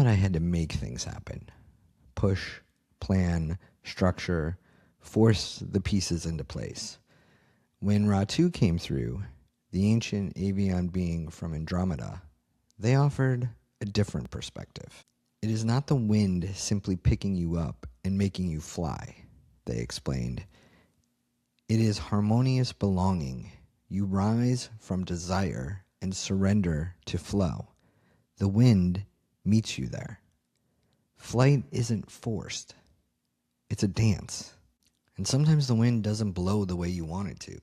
I had to make things happen. Push, plan, structure, force the pieces into place. When Ratu came through, the ancient Avian being from Andromeda, they offered a different perspective. It is not the wind simply picking you up and making you fly, they explained. It is harmonious belonging. You rise from desire and surrender to flow. The wind meets you there. Flight isn't forced. It's a dance. And sometimes the wind doesn't blow the way you want it to,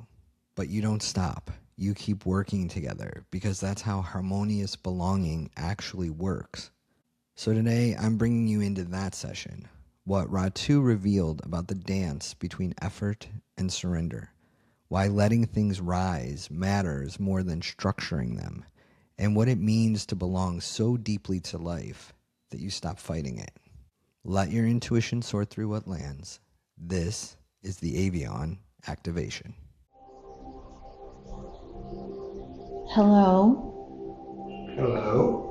but you don't stop. You keep working together because that's how harmonious belonging actually works. So today I'm bringing you into that session, what Ratu revealed about the dance between effort and surrender, why letting things rise matters more than structuring them, and what it means to belong so deeply to life that you stop fighting it. Let your intuition sort through what lands. This is the Avian activation. Hello. Hello.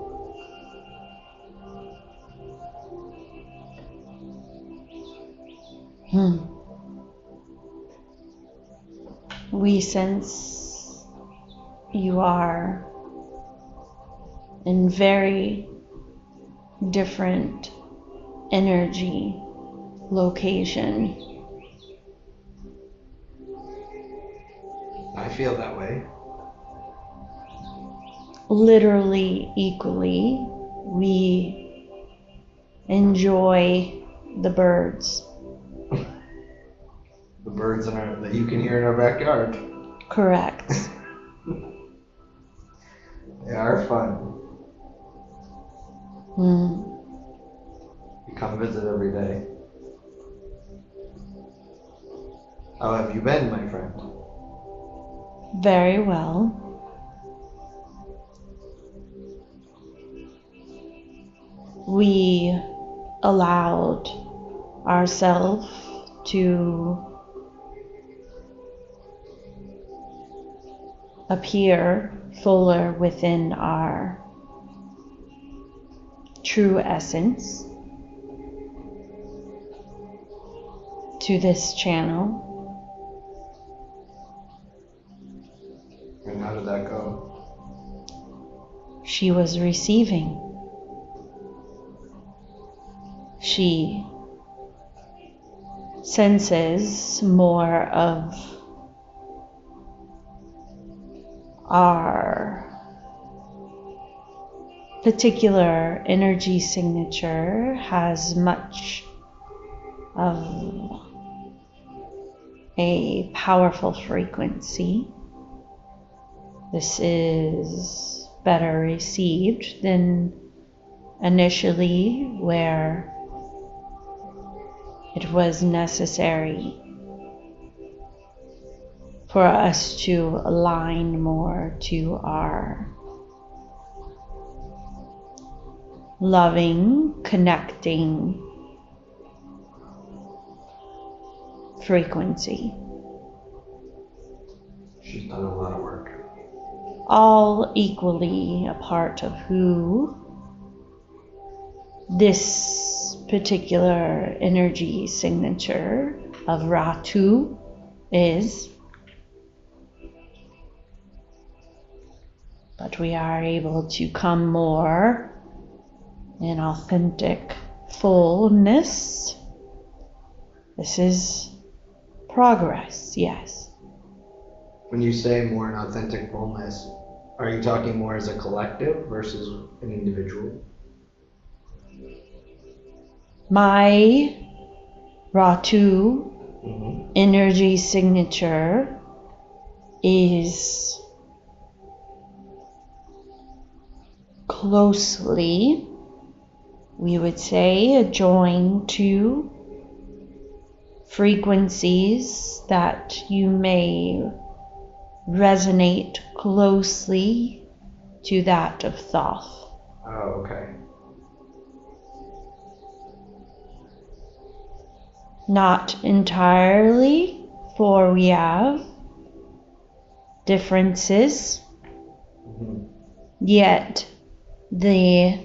We sense you are in very different energy location. I feel that way. Literally equally, we enjoy the birds. The birds that you can hear in our backyard. Correct. They are fun. You come visit every day. How have you been, my friend? Very well. We allowed ourselves to appear fuller within our true essence to this channel. And how did that go? She was receiving. She senses more of our particular energy signature, has much of a powerful frequency. This is better received than initially, where it was necessary for us to align more to our loving, connecting frequency. She's done a lot of work. All equally a part of who this particular energy signature of Ratu is. But we are able to come more in authentic fullness. This is progress, yes. When you say more in authentic fullness, are you talking more as a collective versus an individual? My Ratu energy signature is closely, we would say, adjoined to frequencies that you may resonate closely to that of Thoth. Oh, okay. Not entirely, for we have differences, yet the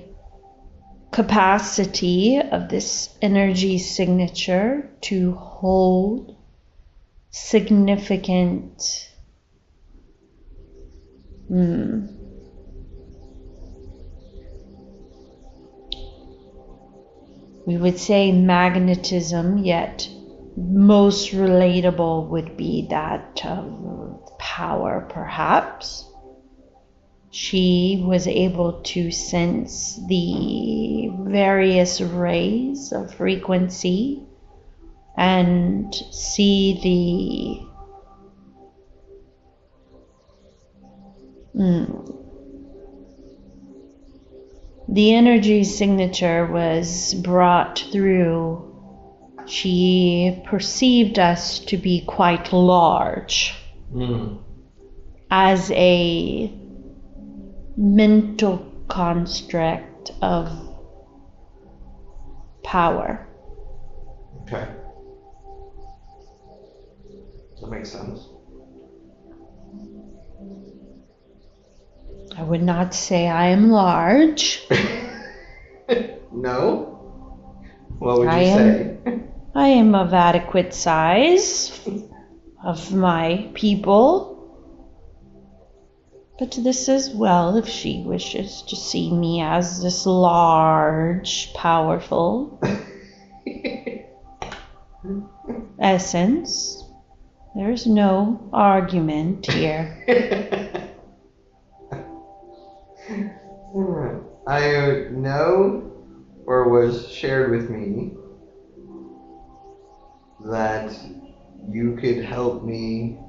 capacity of this energy signature to hold significant we would say magnetism, yet most relatable would be that of power, perhaps. She was able to sense the various rays of frequency and see the energy signature was brought through. She perceived us to be quite large as a mental construct of power. Okay. That makes sense. I would not say I am large. No? What would you say? I am of adequate size of my people. But this as well, if she wishes to see me as this large, powerful essence, there's no argument here. I know, or was shared with me, that you could help me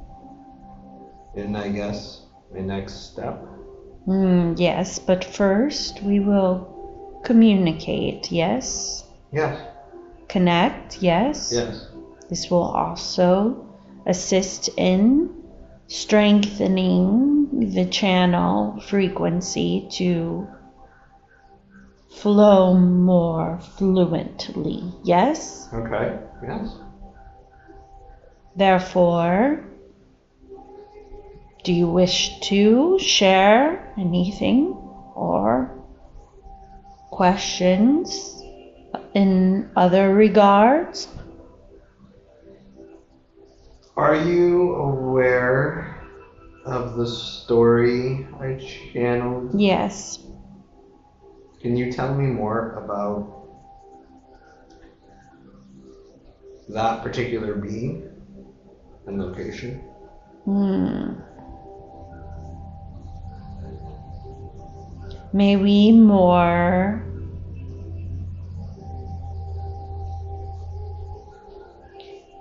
in, I guess, my next step. Yes, but first we will communicate, yes? Yes. Connect, yes? Yes. This will also assist in strengthening the channel frequency to flow more fluently, yes? Okay. Yes. Therefore, do you wish to share anything or questions in other regards? Are you aware of the story I channeled? Yes. Can you tell me more about that particular being and location? May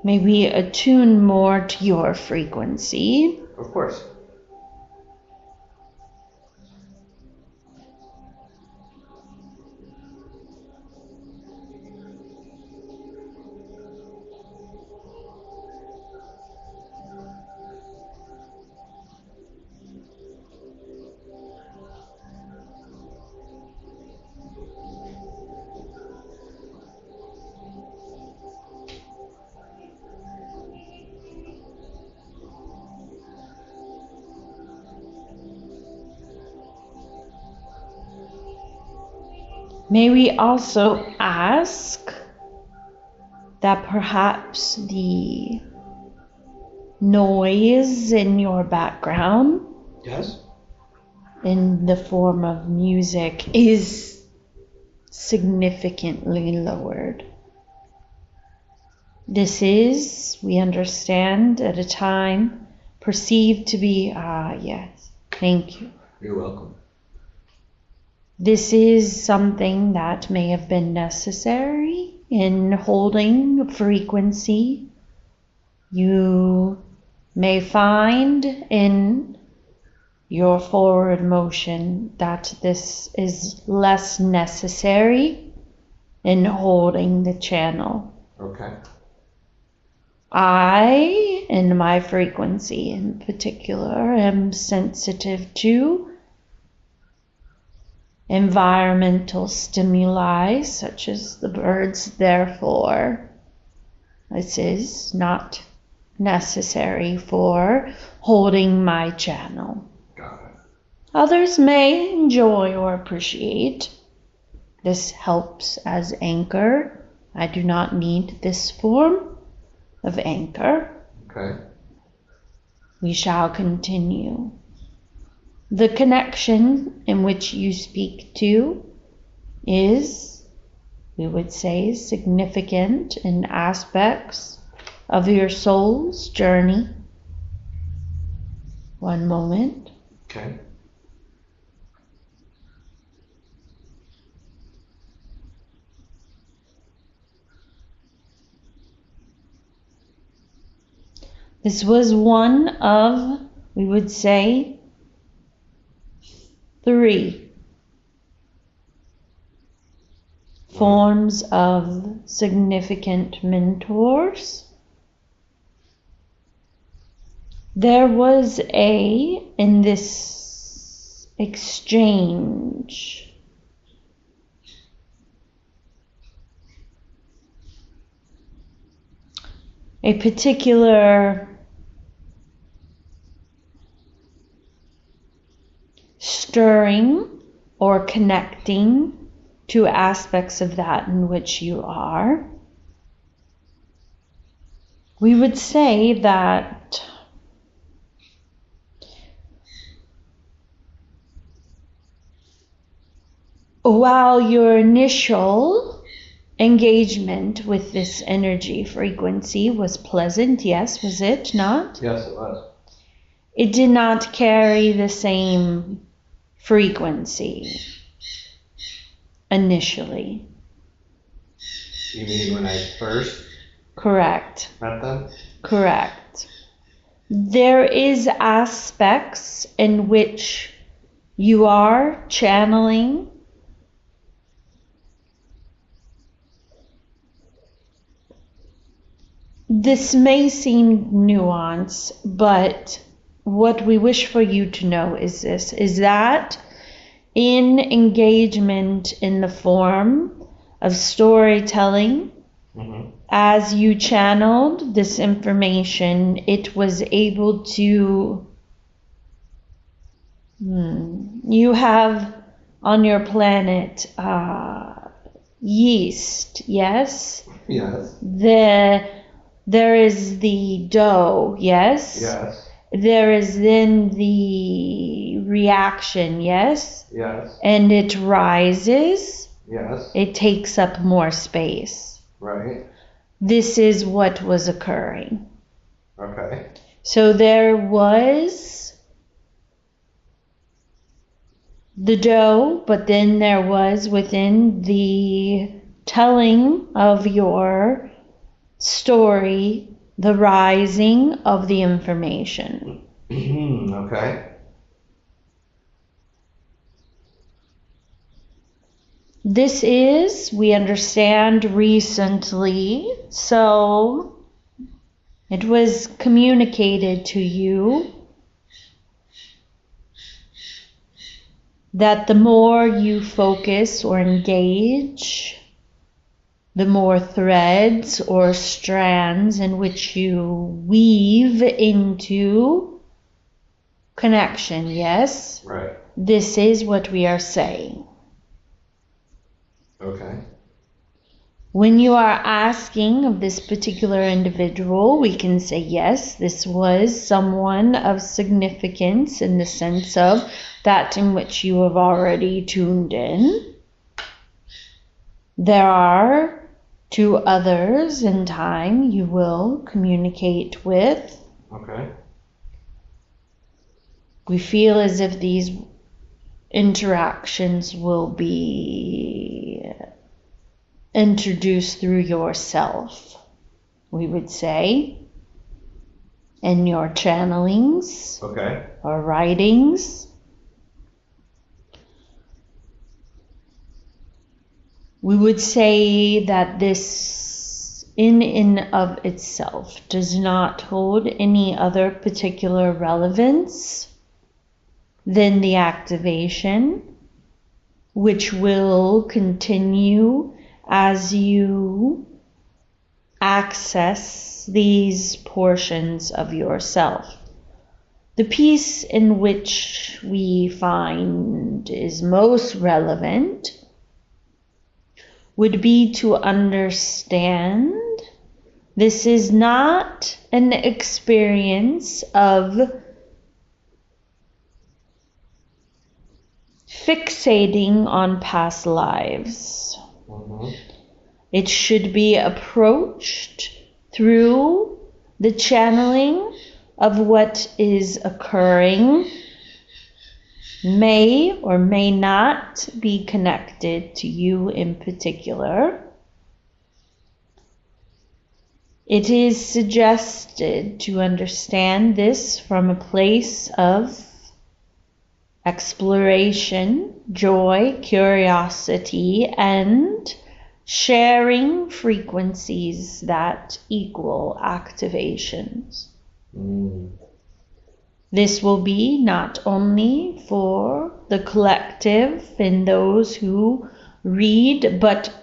we attune more to your frequency? Of course. May we also ask that perhaps the noise in your background, Yes. in the form of music, is significantly lowered. This is, we understand, at a time perceived to be, yes, thank you. You're welcome. This is something that may have been necessary in holding frequency. You may find in your forward motion that this is less necessary in holding the channel. Okay. I, in my frequency in particular, am sensitive to environmental stimuli such as the birds. Therefore, this is not necessary for holding my channel. Got it. Others may enjoy or appreciate This helps as anchor. I do not need this form of anchor. Okay. We shall continue. The connection in which you speak to is, we would say, significant in aspects of your soul's journey. One moment. Okay. This was one of, we would say, 3 forms of significant mentors. There was in this exchange, a particular stirring or connecting to aspects of that in which you are. We would say that while your initial engagement with this energy frequency was pleasant, yes, was it not? Yes, it was. It did not carry the same frequency initially. You mean when I first Correct. met them? Correct. There is aspects in which you are channeling this may seem nuanced, but what we wish for you to know is this, is that in engagement in the form of storytelling, as you channeled this information, it was able to, you have on your planet yeast, yes? Yes. There is the dough, yes? Yes. There is then the reaction, yes? Yes. And it rises. Yes. It takes up more space. Right. This is what was occurring. Okay. So there was the dough, but then there was within the telling of your story, the rising of the information. Okay. This is, we understand, recently, so it was communicated to you that the more you focus or engage, the more threads or strands in which you weave into connection, yes? Right. This is what we are saying. Okay. When you are asking of this particular individual, we can say, yes, this was someone of significance in the sense of that in which you have already tuned in. There are 2 others in time you will communicate with. Okay. We feel as if these interactions will be introduced through yourself, we would say, in your channelings Okay. or writings. We would say that this in and of itself does not hold any other particular relevance than the activation, which will continue as you access these portions of yourself. The piece in which we find is most relevant would be to understand this is not an experience of fixating on past lives. It should be approached through the channeling of what is occurring, may or may not be connected to you in particular. It is suggested to understand this from a place of exploration, joy, curiosity, and sharing frequencies that equal activations. This will be not only for the collective and those who read, but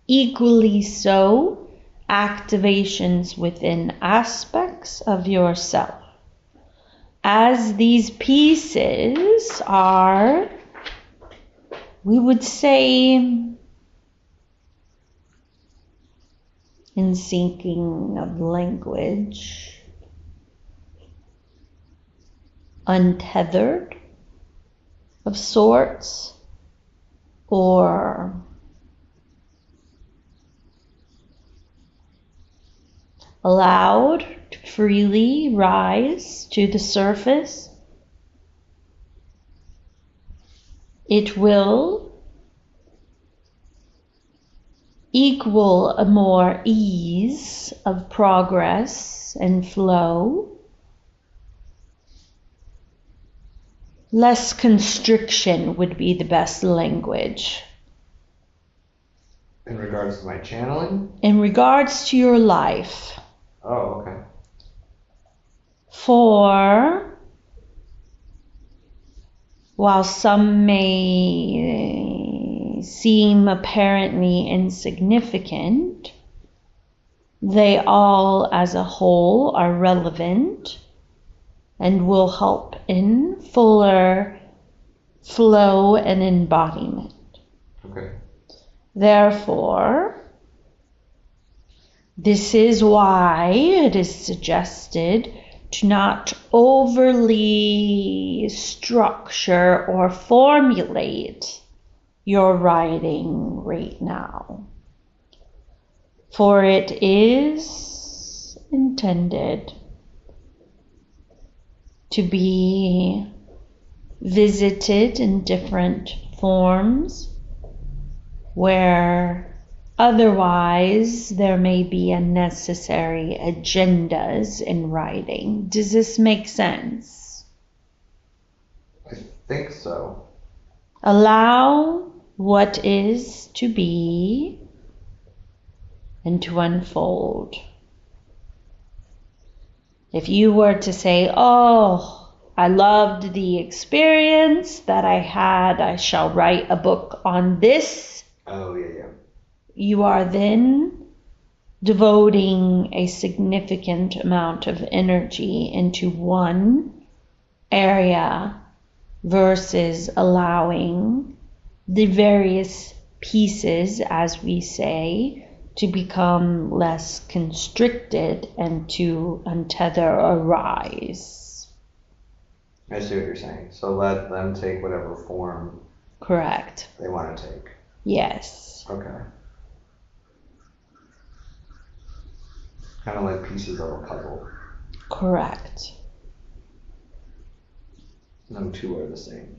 equally so activations within aspects of yourself. As these pieces are, we would say, in syncing of language, untethered of sorts, or allowed to freely rise to the surface, it will equal a more ease of progress and flow, less constriction would be the best language. In regards to my channeling? In regards to your life. Oh, okay. For while some may seem apparently insignificant, they all as a whole are relevant and will help in fuller flow and embodiment. Okay. Therefore, this is why it is suggested to not overly structure or formulate your writing right now. For it is intended to be visited in different forms where otherwise there may be unnecessary agendas in writing. Does this make sense? I think so. Allow what is to be and to unfold. If you were to say, oh, I loved the experience that I had, I shall write a book on this. Oh, yeah. You are then devoting a significant amount of energy into one area versus allowing the various pieces, as we say, to become less constricted and to untether or rise. I see what you're saying. So let them take whatever form. Correct. They want to take. Yes. Okay. Kind of like pieces of a puzzle. Correct. No two are the same.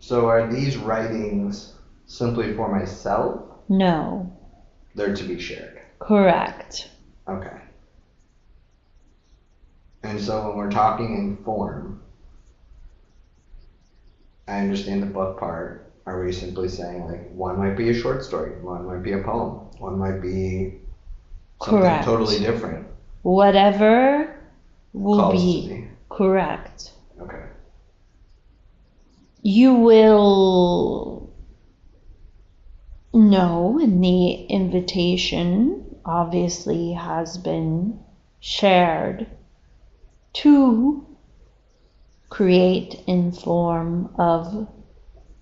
So are these writings simply for myself? No. They're to be shared. Correct. Okay. And so when we're talking in form, I understand the book part. Are we simply saying like one might be a short story, one might be a poem, one might be something Correct. totally different? Whatever will Calls be. to me. Correct. Okay. You will know, and the invitation obviously has been shared to create in form of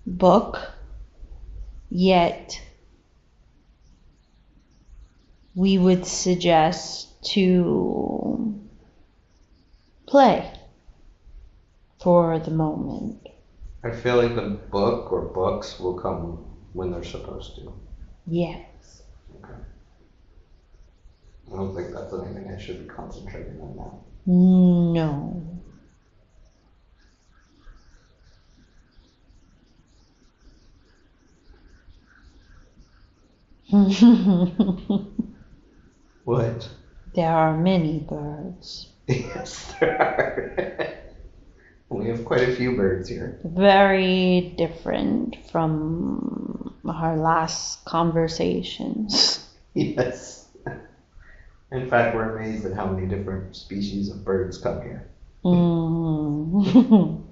book, yet we would suggest to play for the moment. I feel like the book or books will come when they're supposed to. Yes. Okay. I don't think that's anything I should be concentrating on now. No. What? There are many birds. Yes, there are. We have quite a few birds here. Very different from our last conversations. Yes. In fact, we're amazed at how many different species of birds come here. Mm.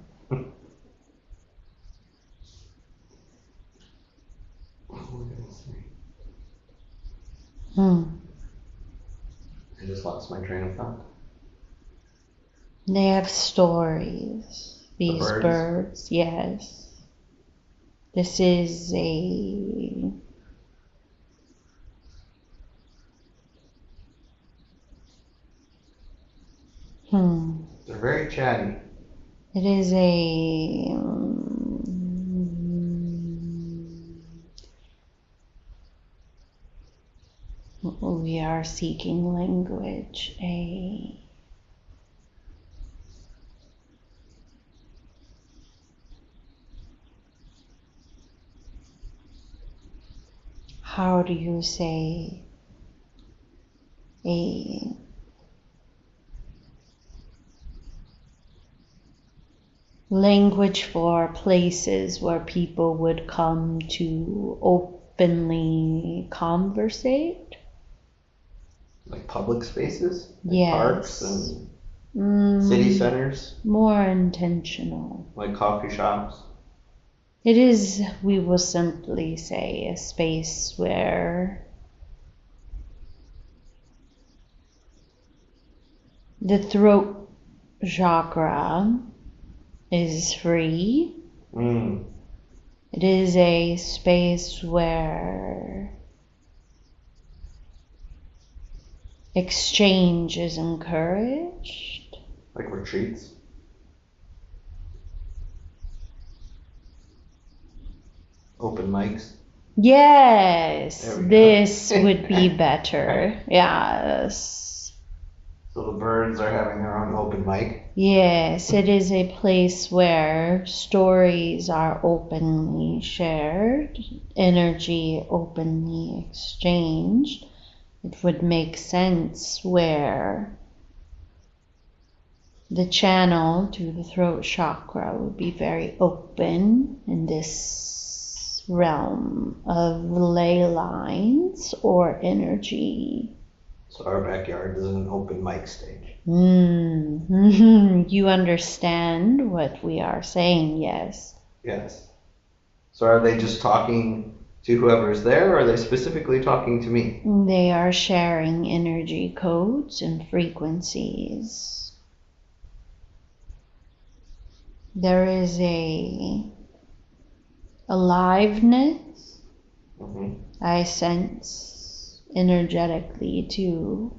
Hmm. I just lost my train of thought. They have stories, these birds? birds, yes. This is a They're very chatty. It is a we are seeking language, how do you say, a language for places where people would come to openly conversate? Like public spaces? Like Yes. parks and city centers? More intentional. Like coffee shops? It is, we will simply say, a space where the throat chakra is free. It is a space where exchange is encouraged. Like retreats? Open mics? Yes, There we go. this would be better. Yes. So the birds are having their own open mic? Yes, it is a place where stories are openly shared, energy openly exchanged. It would make sense where the channel to the throat chakra would be very open in this realm of ley lines or energy. So our backyard is an open mic stage. You understand what we are saying, yes. Yes. So are they just talking to whoever's there, or are they specifically talking to me? They are sharing energy codes and frequencies. There is a aliveness, I sense energetically too.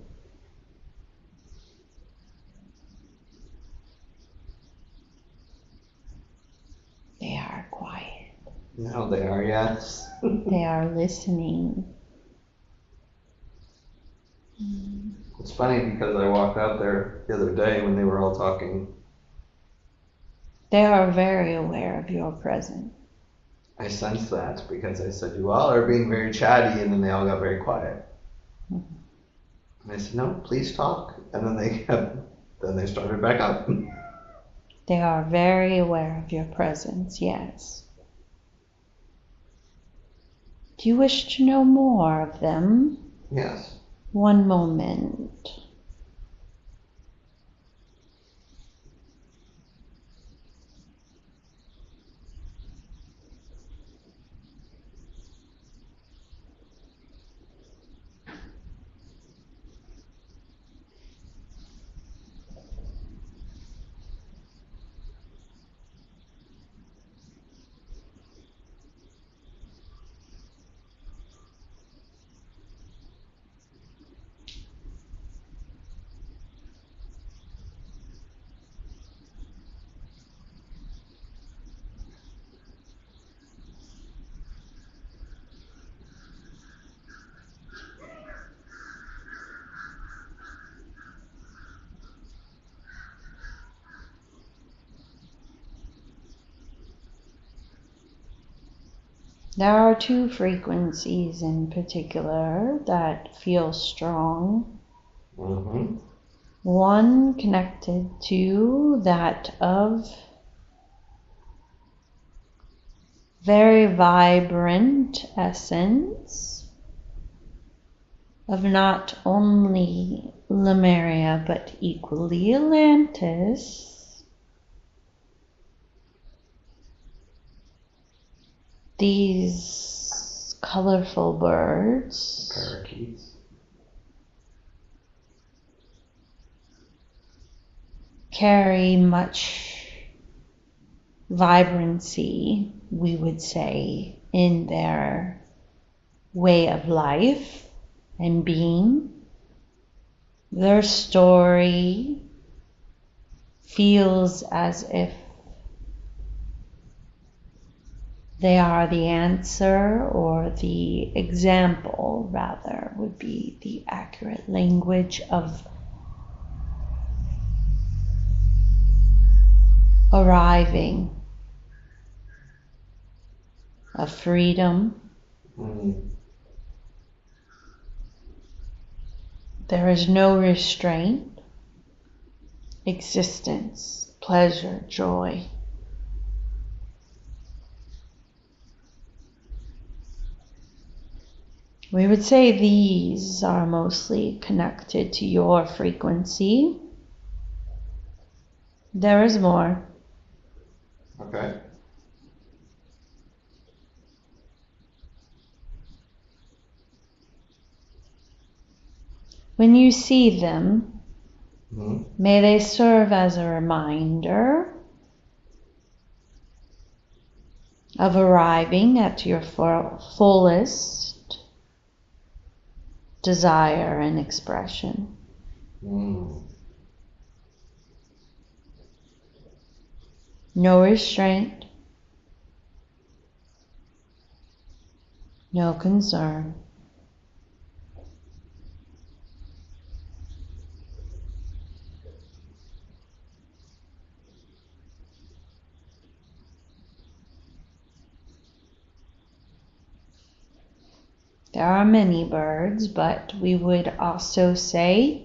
They are quiet. No, they are, yes. They are listening. It's funny because I walked out there the other day when they were all talking. They are very aware of your presence. I sensed that because I said, you all are being very chatty, and then they all got very quiet. And I said, no, please talk. And then they started back up. They are very aware of your presence, yes. Do you wish to know more of them? Yes. One moment. There are two frequencies in particular that feel strong. Mm-hmm. One connected to that of very vibrant essence of not only Lemuria but equally Atlantis. These colorful birds, Parakeets. carry much vibrancy, we would say, in their way of life and being. Their story feels as if they are the answer, or the example, rather, would be the accurate language of arriving, of freedom. Mm-hmm. There is no restraint, existence, pleasure, joy. We would say these are mostly connected to your frequency. There is more. Okay. When you see them, Mm-hmm. may they serve as a reminder of arriving at your fullest desire and expression. Mm. No restraint, no concern. There are many birds, but we would also say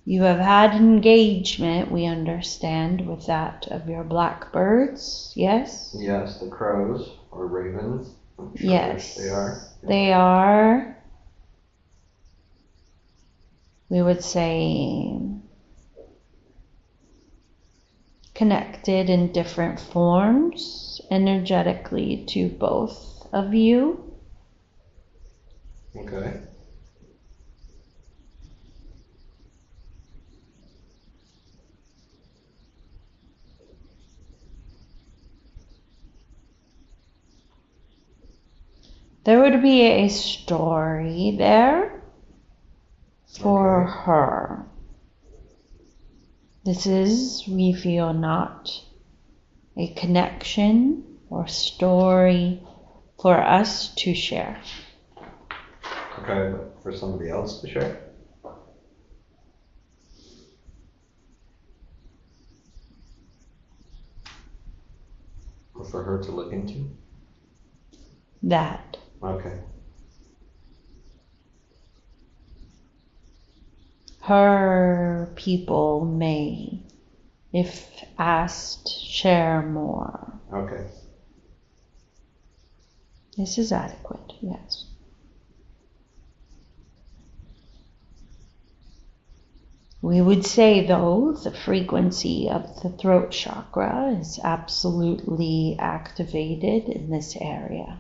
you have had engagement, we understand, with that of your blackbirds, yes? Yes, the crows or ravens. I'm sure Yes, which they are. they are, we would say, connected in different forms energetically to both of you. Okay. There would be a story there for Okay. her. This is, we feel, not a connection or story for us to share. Okay, but for somebody else to share? Or for her to look into? That Okay. her people may, if asked, share more. Okay. This is adequate, yes. We would say, though, the frequency of the throat chakra is absolutely activated in this area.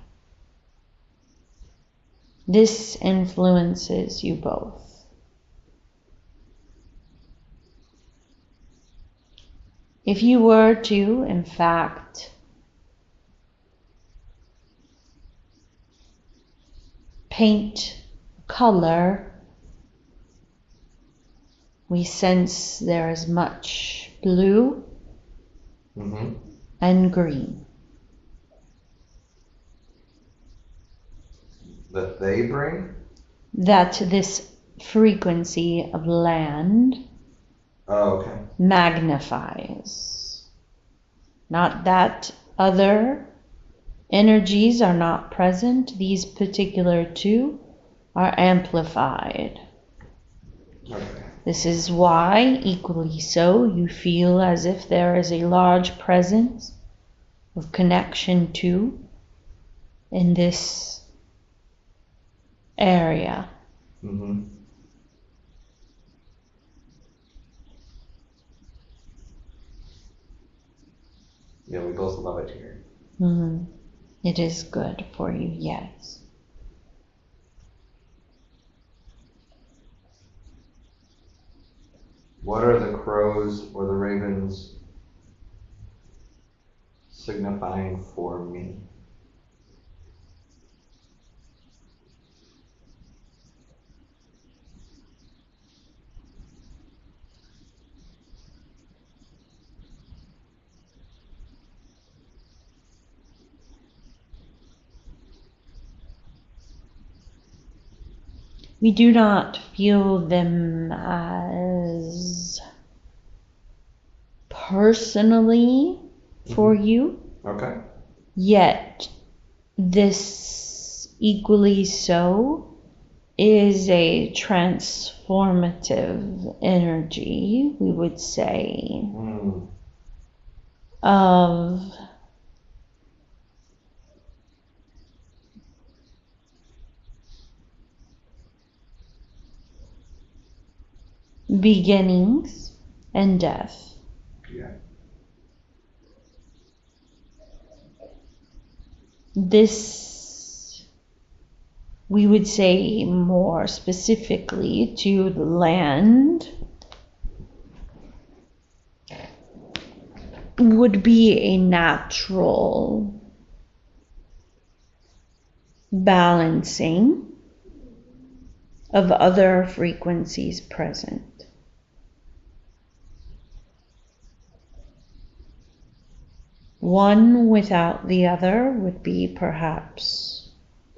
This influences you both. If you were to, in fact, paint color, we sense there is much blue Mm-hmm. and green. That they bring? That this frequency of land Oh, okay. magnifies. Not that other energies are not present, these particular two are amplified. Okay. This is why, equally so, you feel as if there is a large presence of connection to in this area. Mm-hmm. Yeah, we both love it here. Mm-hmm. It is good for you, yes. What are the crows or the ravens signifying for me? We do not feel them as personally for you, Okay. yet this equally so is a transformative energy, we would say, of beginnings and death. Yeah. This, we would say more specifically to the land, would be a natural balancing of other frequencies present. One without the other would be perhaps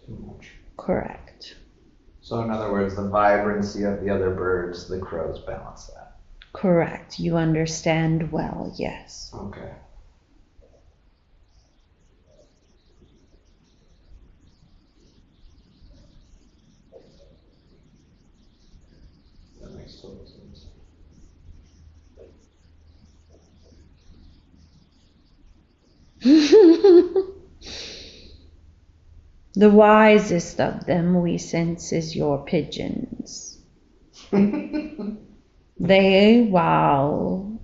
Too much. correct. So in other words, the vibrancy of the other birds, the crows balance that. Correct. You understand well, yes. Okay. That makes total sense. The wisest of them, we sense, is your pigeons. They, while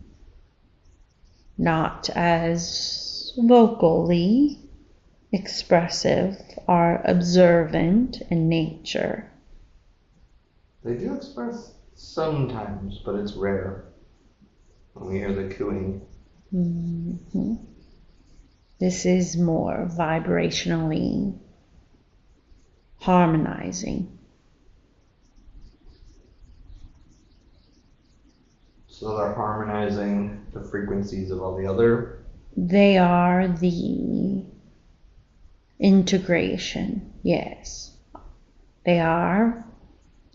not as vocally expressive, are observant in nature. They do express sometimes, but it's rare when we hear the cooing. Mhm. This is more vibrationally harmonizing. So they're harmonizing the frequencies of all the other. They are the integration, yes. They are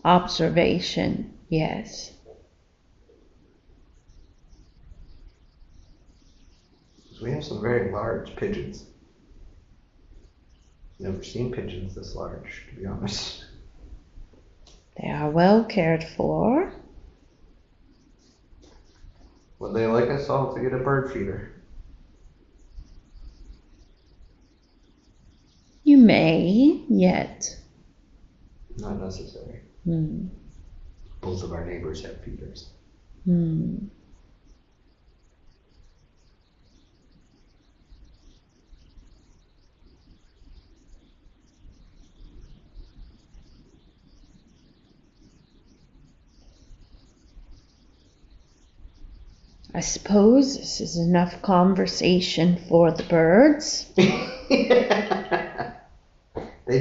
observation, yes. So we have some very large pigeons. Never seen pigeons this large, to be honest. They are well cared for. Would they like us all to get a bird feeder? You may, yet. Not necessary. Hmm. Both of our neighbors have feeders. Hmm. I suppose this is enough conversation for the birds. They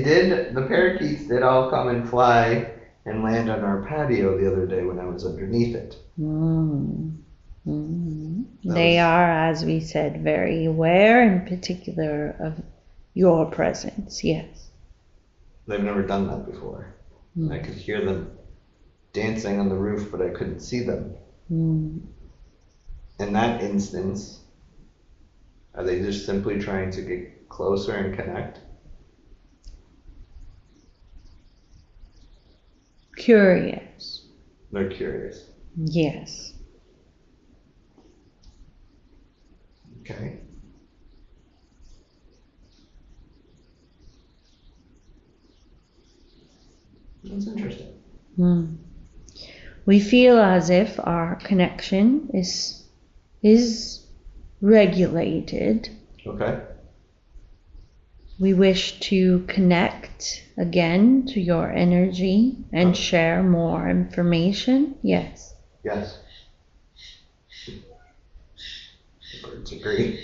did, the parakeets did all come and fly and land on our patio the other day when I was underneath it. They are, as we said, very aware in particular of your presence, yes. They've never done that before. I could hear them dancing on the roof, but I couldn't see them. In that instance, are they just simply trying to get closer and connect? Curious. They're curious. Yes. Okay. That's interesting. We feel as if our connection is regulated. Okay. We wish to connect again to your energy and share more information. Yes. Yes. The birds agree.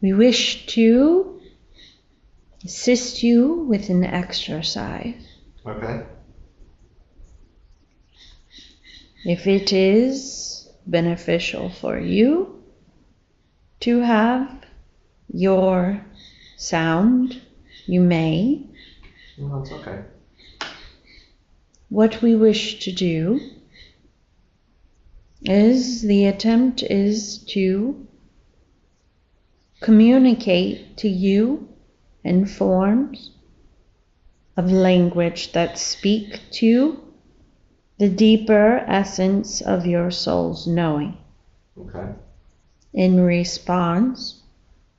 We wish to assist you with an exercise. Okay. If it is beneficial for you to have your sound, you may. No, that's okay. What we wish to do is the attempt is to communicate to you in forms of language that speak to the deeper essence of your soul's knowing. Okay. In response,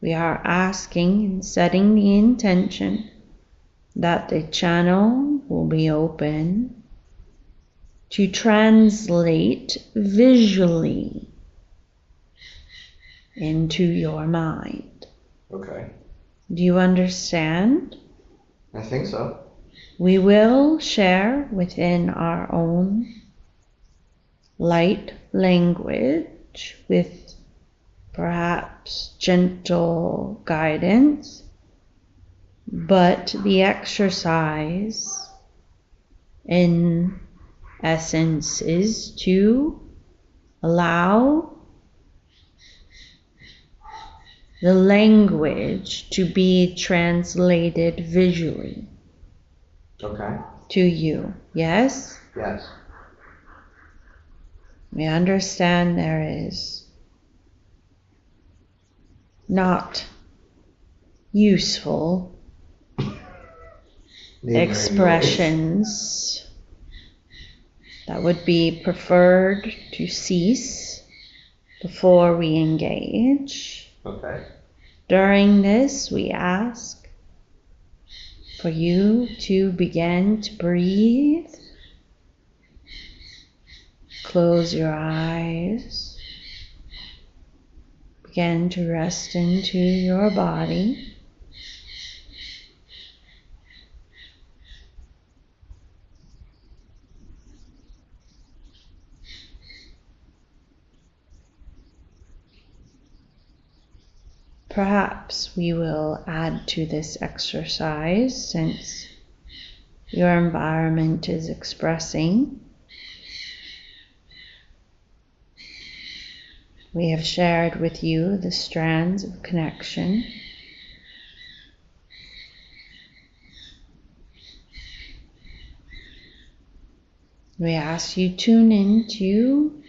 we are asking and setting the intention that the channel will be open to translate visually into your mind. Okay. Do you understand? I think so. We will share within our own light language with perhaps gentle guidance, but the exercise in essence is to allow the language to be translated visually. Okay. To you. Yes? Yes. We understand there is not useful expressions that would be preferred to cease before we engage. Okay. During this, we ask for you to begin to breathe. Close your eyes. Begin to rest into your body. Perhaps we will add to this exercise, since your environment is expressing. We have shared with you the strands of connection. We ask you to tune into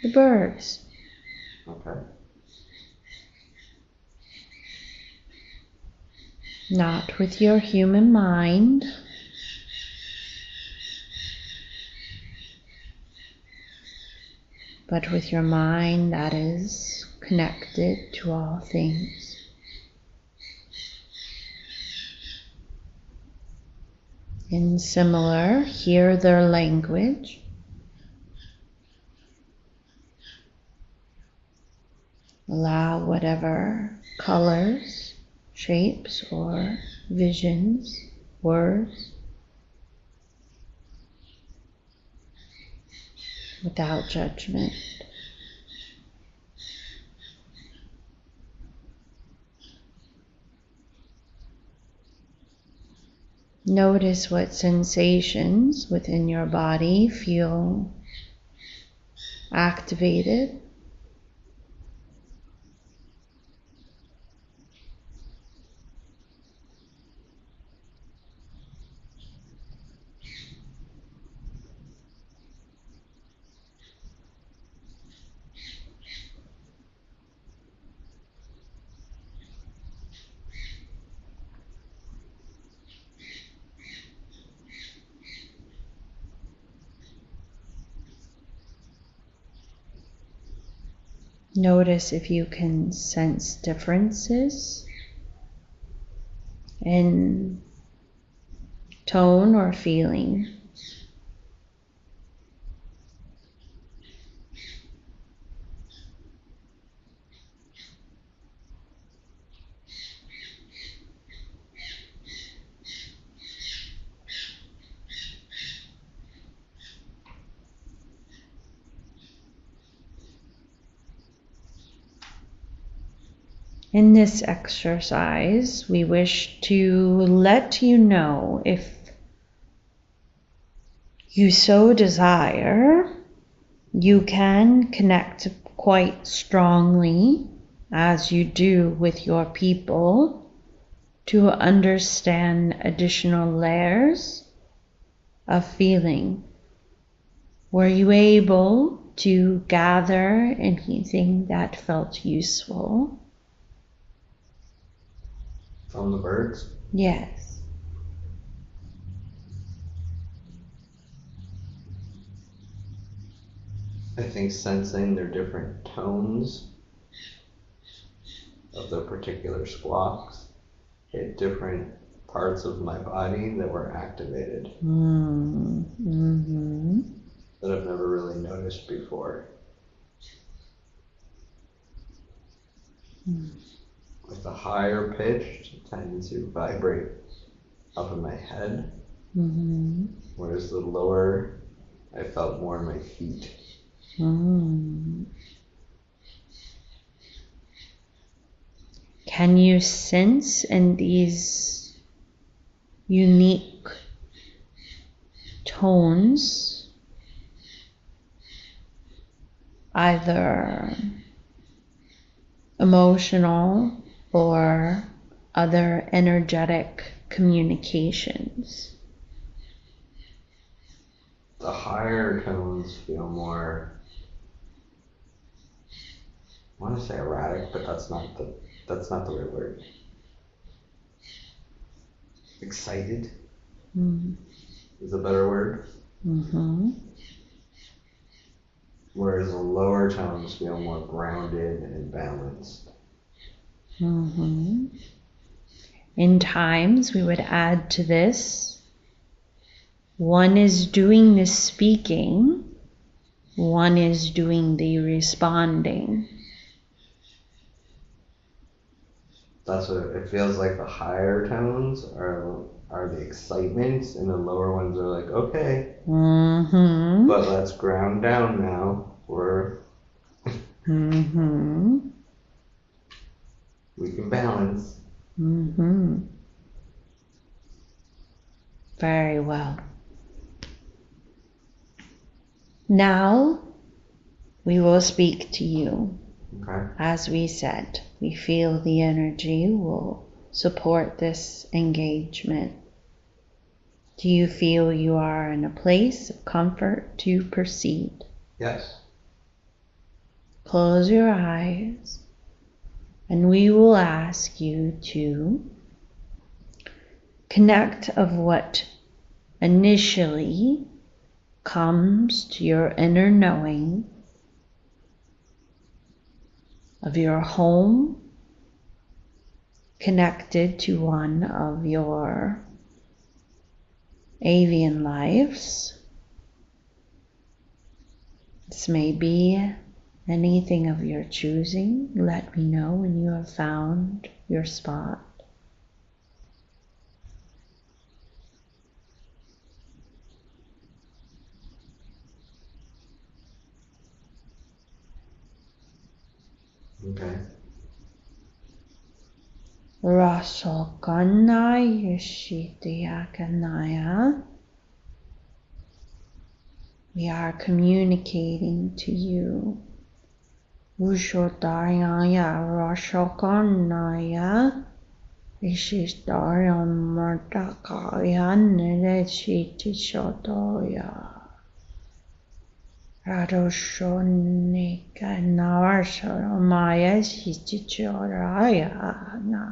the birds. Okay. Not with your human mind, but with your mind that is connected to all things. In similar, hear their language. Allow whatever colors, shapes, or visions, words, without judgment. Notice what sensations within your body feel activated. Notice if you can sense differences in tone or feeling. In this exercise, we wish to let you know, if you so desire, you can connect quite strongly, as you do with your people, to understand additional layers of feeling. Were you able to gather anything that felt useful? From the birds? Yes. I think sensing their different tones of the particular squawks hit different parts of my body that were activated Mm-hmm. that I've never really noticed before. Like the higher pitched tend to vibrate up in my head, Mm-hmm. whereas the lower I felt more in my feet. Mm. Can you sense in these unique tones either emotional or other energetic communications? The higher tones feel more, I want to say erratic, but that's not the right word. Excited is a better word. Mm-hmm. Whereas the lower tones feel more grounded and balanced. Mm-hmm. In times, we would add to this, one is doing the speaking, one is doing the responding. That's what it feels like. The higher tones are the excitement, and the lower ones are like, okay, but let's ground down now. We can balance. Very well. Now we will speak to you. Okay. As we said, we feel the energy will support this engagement. Do you feel you are in a place of comfort to proceed? Yes. Close your eyes, and we will ask you to connect of what initially comes to your inner knowing of your home, connected to one of your avian lives. This may be anything of your choosing. Let me know when you have found your spot. Okay. Rasokanaya Shitiakanaya. We are communicating to you. Ushodayaya Rashokanaya Ishistayam Martakaya Nereshiti Shotoya Radoshonika Narsharamaya Shitichoraya Na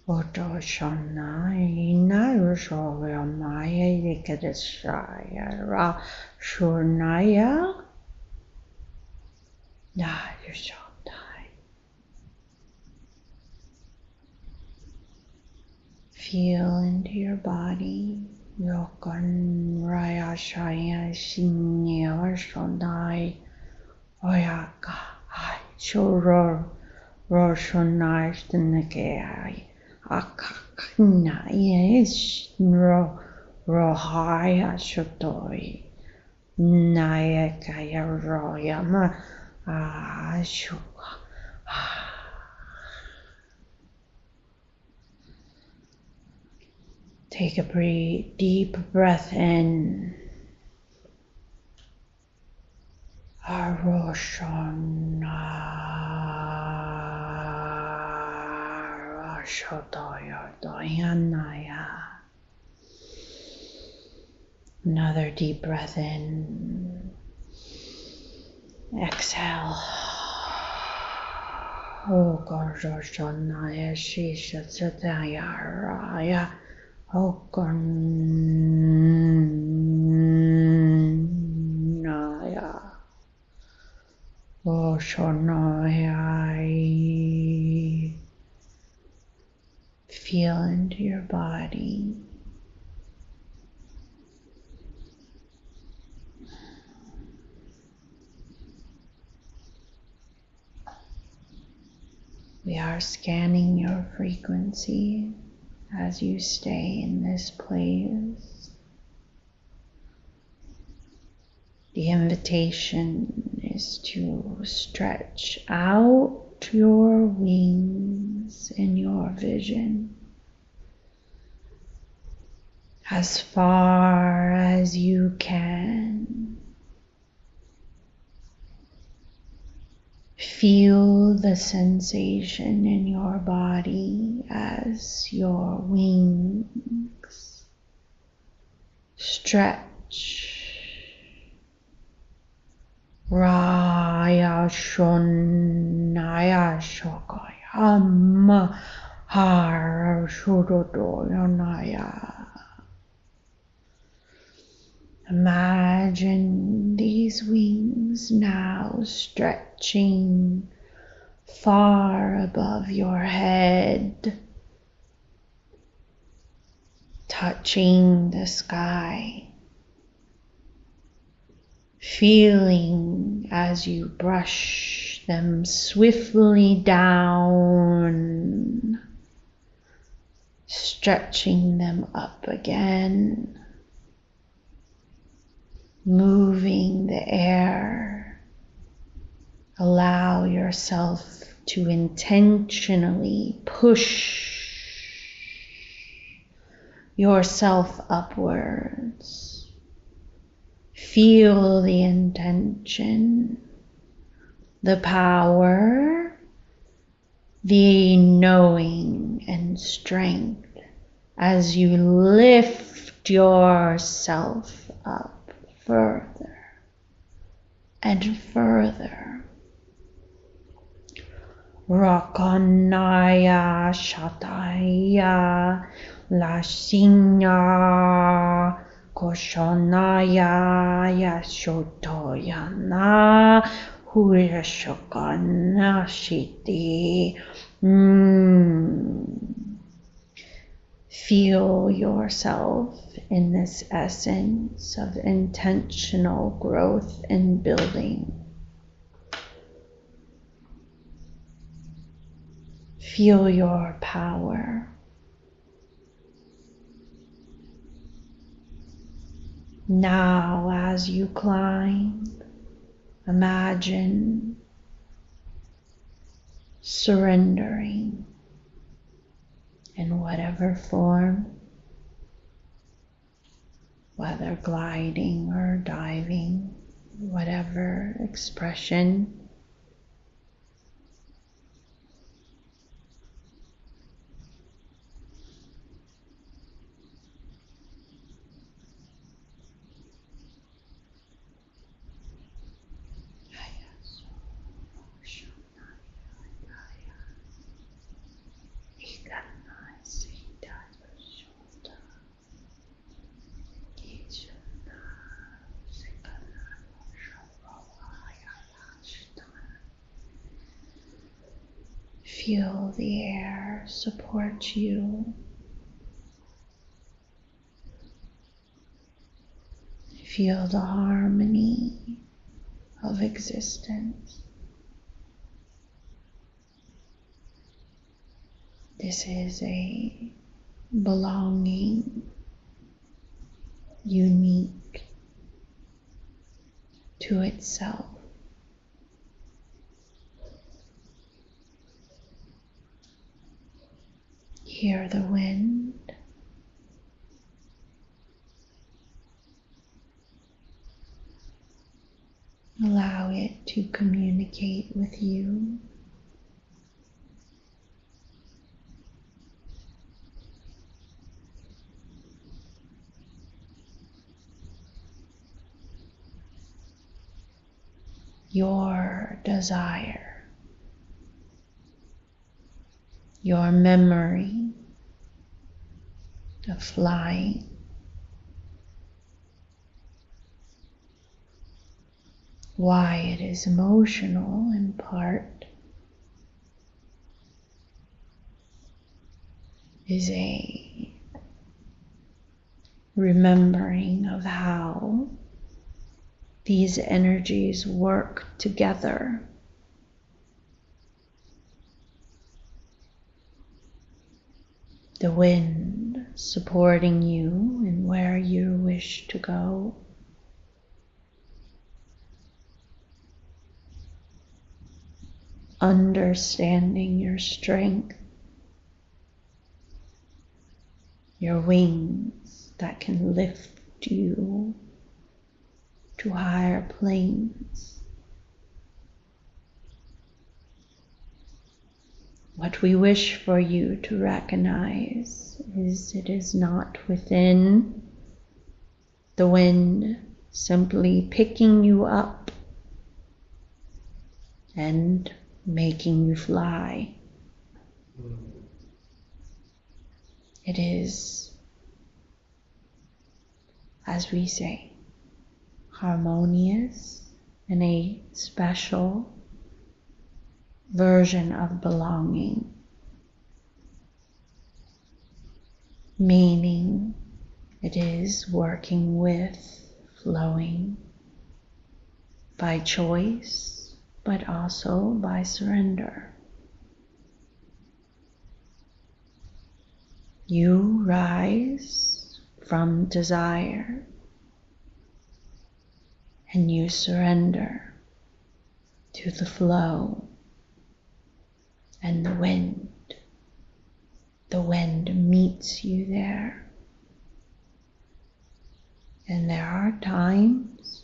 Otoshana Ina Rushoramaya Yikadashaya Ra Shurnaya Yushotai. Feel into your body. Yokan Raya Shaya Shinya Shonai Oyaka Hai Shoror Roshonai Stinake Akakna Yes Ro Rohaya Shotoi Nayakaya Royama Ashuka. Take a deep breath in. Aroshana Roshotoya Doyanaya. Another deep breath in. Exhale. Oh, Gorjoshonaya Shisha Sataya Raya. Oh, Gornaya. Oh, Shonaya. Feel into your body. We are scanning your frequency as you stay in this place. The invitation is to stretch out your wings in your vision as far as you can. Feel the sensation in your body as your wings stretch. Raya Shonaya Shokayama Har Shudodoyanaya. Imagine these wings now stretching far above your head, touching the sky. Feeling as you brush them swiftly down, stretching them up again, moving the air. Allow yourself to intentionally push yourself upwards. Feel the intention, the power, the knowing and strength as you lift yourself up further and further. Rakanaya Shataya Lashinya Koshonaya Yashotoyana Huyashokana Shiti. Feel yourself in this essence of intentional growth and building. Feel your power. Now, as you climb, imagine surrendering in whatever form, whether gliding or diving, whatever expression. Feel the air support you. Feel the harmony of existence. This is a belonging unique to itself. Hear the wind. Allow it to communicate with you. Your desire, your memory of flying, why it is emotional in part, is a remembering of how these energies work together. The wind supporting you in where you wish to go. Understanding your strength, your wings that can lift you to higher planes. What we wish for you to recognize is it is not within the wind simply picking you up and making you fly. It is, as we say, harmonious and a special version of belonging, meaning it is working with, flowing by choice, but also by surrender. You rise from desire and you surrender to the flow and the wind. The wind meets you there. And there are times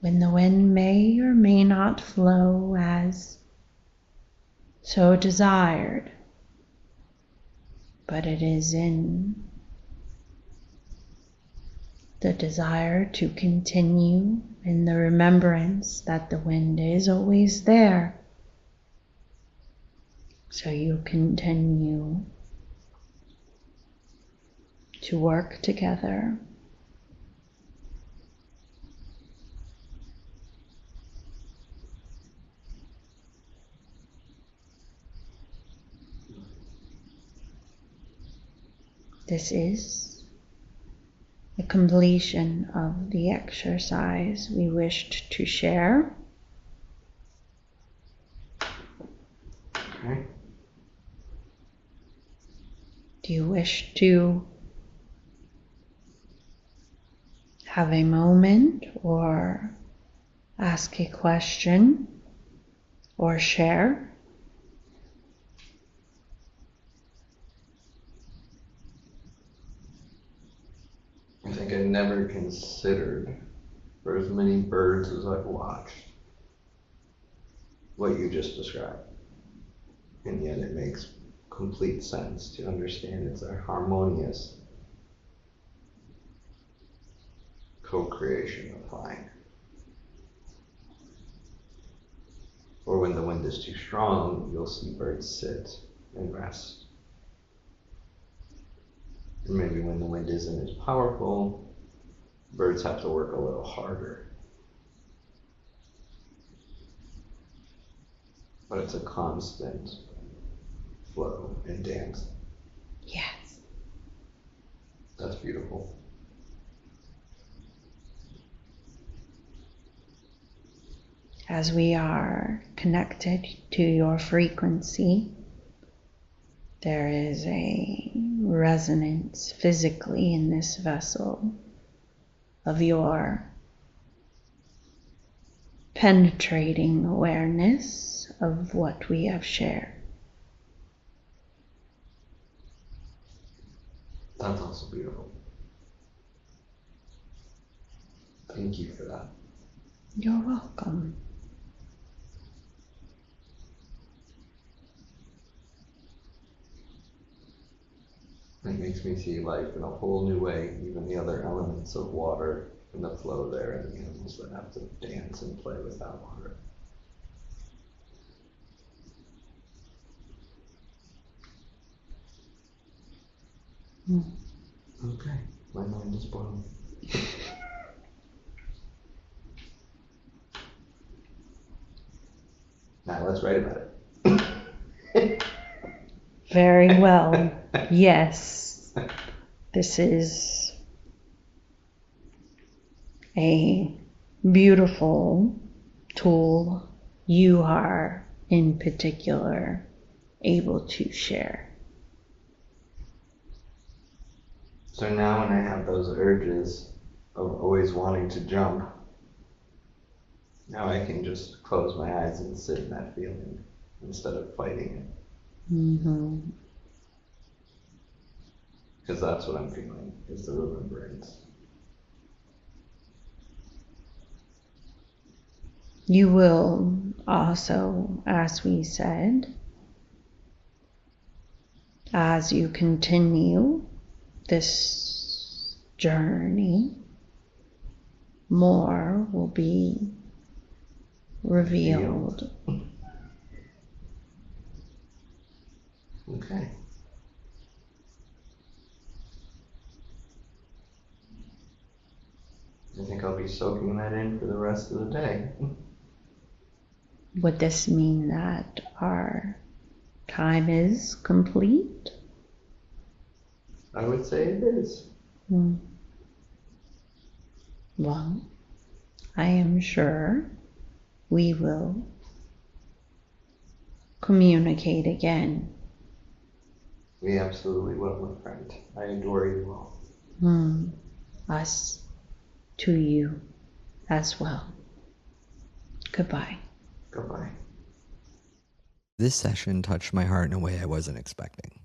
when the wind may or may not flow as so desired, but it is in the desire to continue in the remembrance that the wind is always there. So you continue to work together. This is the completion of the exercise we wished to share. Okay. Do you wish to have a moment or ask a question or share? I think I never considered, for as many birds as I've watched, what you just described. And yet it makes complete sense to understand it's a harmonious co-creation of flying. Or when the wind is too strong, you'll see birds sit and rest. And maybe when the wind isn't as powerful, birds have to work a little harder. But it's a constant flow and dance. Yes. That's beautiful. As we are connected to your frequency, there is a resonance physically in this vessel of your penetrating awareness of what we have shared. That's also beautiful. Thank you for that. You're welcome. It makes me see life in a whole new way, even the other elements of water and the flow there and the animals that have to dance and play with that water. Okay, my mind is blown. Now let's write about it. Very well. Yes. This is a beautiful tool you are in particular able to share. So now when I have those urges of always wanting to jump, now I can just close my eyes and sit in that feeling instead of fighting it. Mm-hmm. Because that's what I'm feeling, is the remembrance. You will also, as we said, as you continue this journey, more will be revealed. Okay. I think I'll be soaking that in for the rest of the day. Would this mean that our time is complete? I would say it is. Well, I am sure we will communicate again. We absolutely will, my friend. I adore you all. Us to you as well. Goodbye. Goodbye. This session touched my heart in a way I wasn't expecting.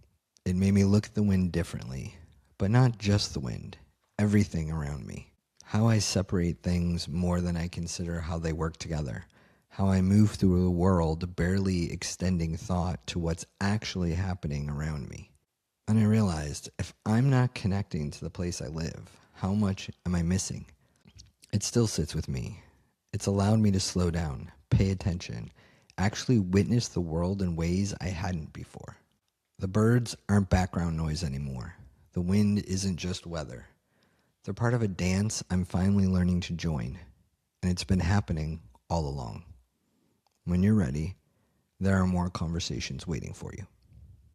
It made me look at the wind differently, but not just the wind, everything around me. How I separate things more than I consider how they work together. How I move through the world barely extending thought to what's actually happening around me. And I realized if I'm not connecting to the place I live, how much am I missing? It still sits with me. It's allowed me to slow down, pay attention, actually witness the world in ways I hadn't before. The birds aren't background noise anymore. The wind isn't just weather. They're part of a dance I'm finally learning to join, and it's been happening all along. When you're ready, there are more conversations waiting for you.